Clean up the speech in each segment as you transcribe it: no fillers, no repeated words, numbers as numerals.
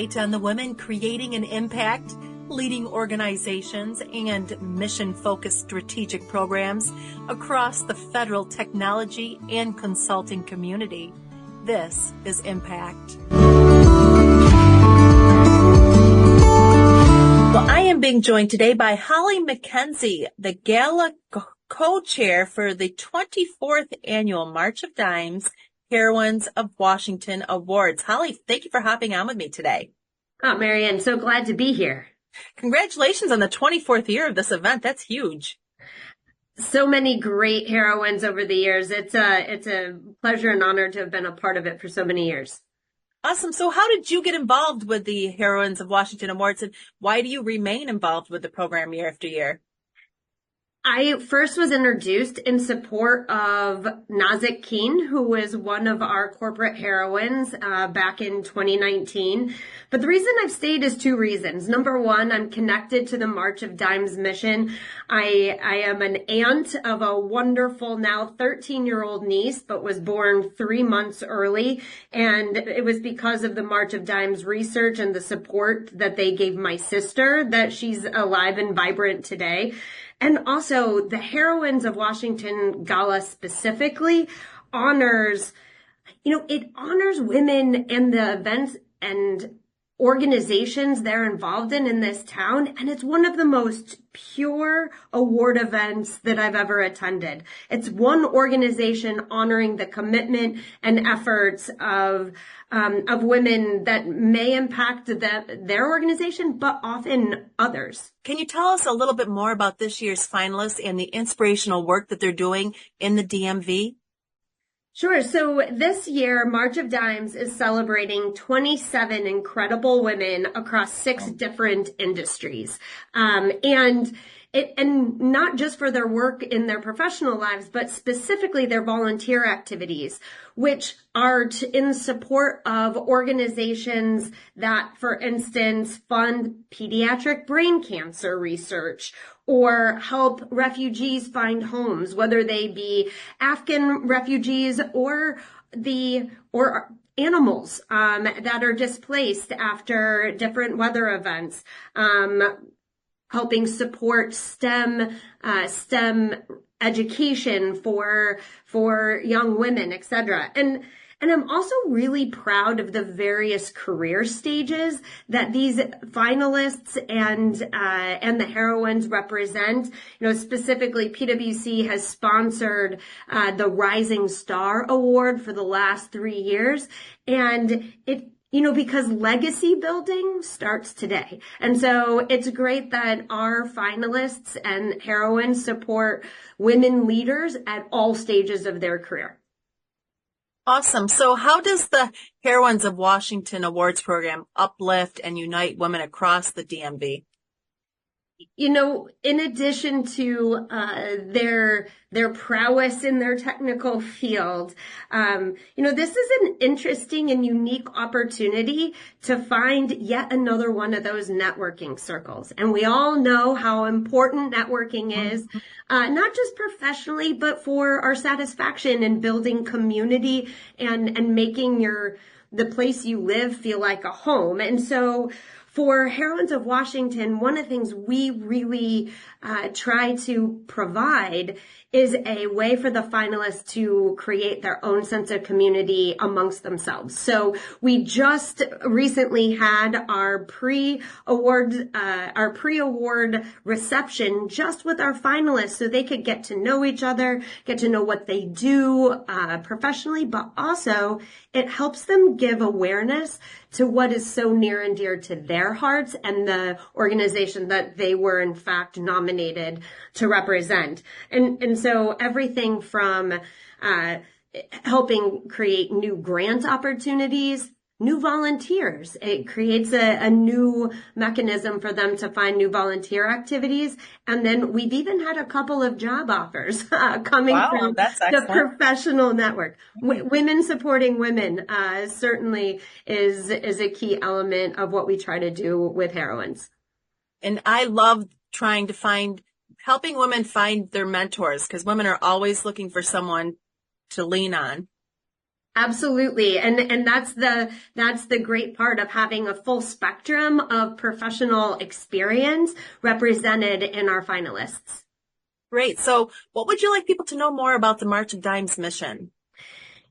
spotlight on the women creating an impact, leading organizations, and mission-focused strategic programs across the federal technology and consulting community. This is Impact. Well, I am being joined today by Holly McKenzie, the gala co-chair for the 24th annual March of Dimes Heroines of Washington Awards. Holly, thank you for hopping on with me today. Oh, Marianne, so glad to be here. Congratulations on the 24th year of this event. That's huge. So many great heroines over the years. It's a pleasure and honor to have been a part of it for so many years. Awesome. So how did you get involved with the Heroines of Washington Awards, and why do you remain involved with the program year after year? I first was introduced in support of Nazik Keen, who was one of our corporate heroines back in 2019. But the reason I've stayed is two reasons. Number one, I'm connected to the March of Dimes mission. I am an aunt of a wonderful now 13-year-old niece, but was born 3 months early. And it was because of the March of Dimes research and the support that they gave my sister that she's alive and vibrant today. And also, the Heroines of Washington Gala specifically honors, it honors women and the events and organizations they're involved in this town. And it's one of the most pure award events that I've ever attended. It's one organization honoring the commitment and efforts of women that may impact their organization, but often others. Can you tell us a little bit more about this year's finalists and the inspirational work that they're doing in the DMV? Sure. So this year, March of Dimes is celebrating 27 incredible women across 6 different industries. And not just for their work in their professional lives, but specifically their volunteer activities, which are in support of organizations that, for instance, fund pediatric brain cancer research or help refugees find homes, whether they be Afghan refugees or animals that are displaced after different weather events. Helping support STEM education for young women, etc. And I'm also really proud of the various career stages that these finalists and the heroines represent. Specifically, PwC has sponsored the Rising Star Award for the last 3 years, and because legacy building starts today. And so it's great that our finalists and heroines support women leaders at all stages of their career. Awesome. So how does the Heroines of Washington Awards program uplift and unite women across the DMV? In addition to their prowess in their technical field, this is an interesting and unique opportunity to find yet another one of those networking circles. And we all know how important networking is, not just professionally, but for our satisfaction in building community and making the place you live feel like a home. And so for Heroines of Washington, one of the things we really try to provide is a way for the finalists to create their own sense of community amongst themselves. So we just recently had our pre-award reception just with our finalists so they could get to know each other, get to know what they do professionally, but also it helps them give awareness to what is so near and dear to their hearts and the organization that they were in fact nominated to represent. And so everything from helping create new grant opportunities, new volunteers. It creates a new mechanism for them to find new volunteer activities. And then we've even had a couple of job offers coming from the professional network. Women supporting women certainly is a key element of what we try to do with heroines. And I love helping women find their mentors, because women are always looking for someone to lean on. Absolutely. And that's the great part of having a full spectrum of professional experience represented in our finalists. Great. So what would you like people to know more about the March of Dimes mission?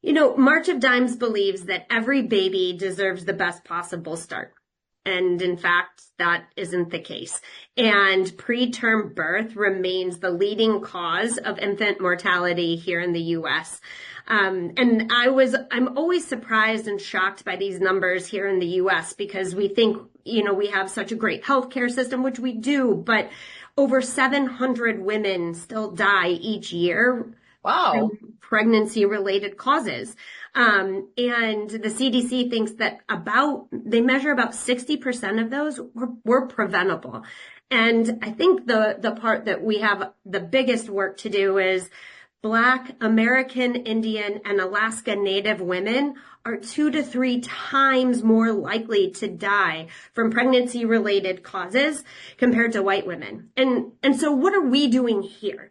March of Dimes believes that every baby deserves the best possible start. And in fact, that isn't the case. And preterm birth remains the leading cause of infant mortality here in the U.S. And I'm always surprised and shocked by these numbers here in the U.S. because we think, we have such a great healthcare system, which we do, but over 700 women still die each year. Wow. From pregnancy-related causes. And the CDC thinks that they measure about 60% of those were preventable. And I think the part that we have the biggest work to do is Black, American, Indian, and Alaska Native women are 2 to 3 times more likely to die from pregnancy-related causes compared to white women. And so what are we doing here?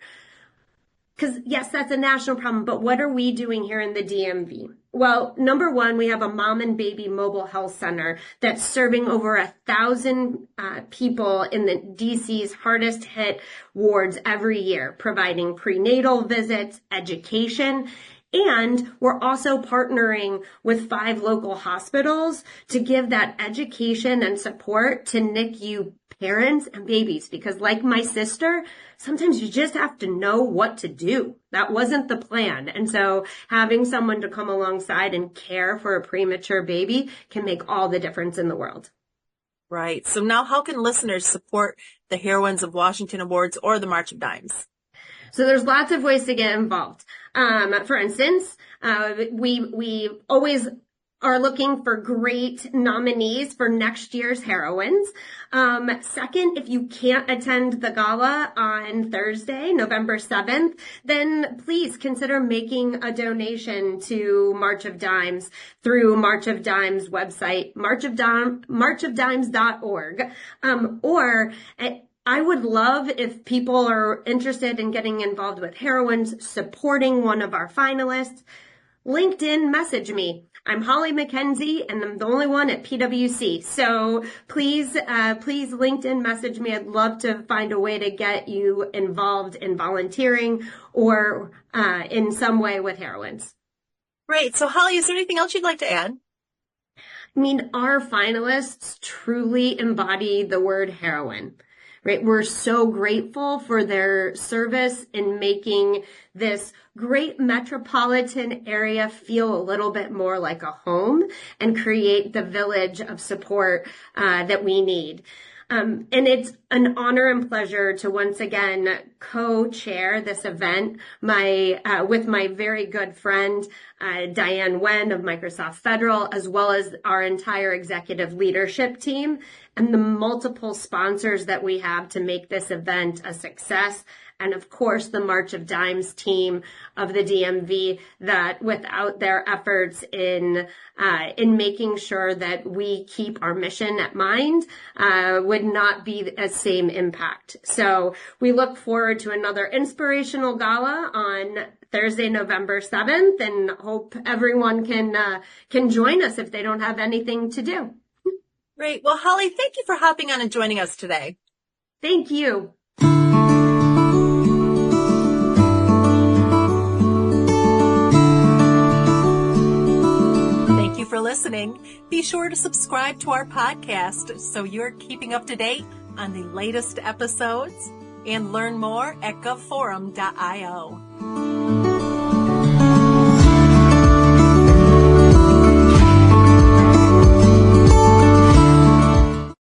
Because yes, that's a national problem, but what are we doing here in the DMV? Well, number one, we have a mom and baby mobile health center that's serving over 1,000 people in the DC's hardest hit wards every year, providing prenatal visits, education, and we're also partnering with 5 local hospitals to give that education and support to NICU parents and babies, because like my sister, sometimes you just have to know what to do. That wasn't the plan. And so having someone to come alongside and care for a premature baby can make all the difference in the world. Right. So now how can listeners support the Heroines of Washington Awards or the March of Dimes? So there's lots of ways to get involved. For instance, we always are looking for great nominees for next year's Heroines. Second, if you can't attend the gala on Thursday, November 7th, then please consider making a donation to March of Dimes through March of Dimes website, marchofdimes.org. Or I would love if people are interested in getting involved with Heroines, supporting one of our finalists. LinkedIn, message me. I'm Holly McKenzie, and I'm the only one at PwC. So please LinkedIn message me. I'd love to find a way to get you involved in volunteering or in some way with Heroines. Great. So Holly, is there anything else you'd like to add? I mean, our finalists truly embody the word heroine. Right? We're so grateful for their service in making this great metropolitan area feel a little bit more like a home and create the village of support that we need. And it's an honor and pleasure to once again co-chair this event with my very good friend, Diane Wen of Microsoft Federal, as well as our entire executive leadership team and the multiple sponsors that we have to make this event a success. And of course, the March of Dimes team of the DMV that without their efforts in making sure that we keep our mission at mind, would not be the same impact. So we look forward to another inspirational gala on Thursday, November 7th, and hope everyone can join us if they don't have anything to do. Great. Well, Holly, thank you for hopping on and joining us today. Thank you. Thank you for listening. Be sure to subscribe to our podcast so you're keeping up to date on the latest episodes, and learn more at govforum.io.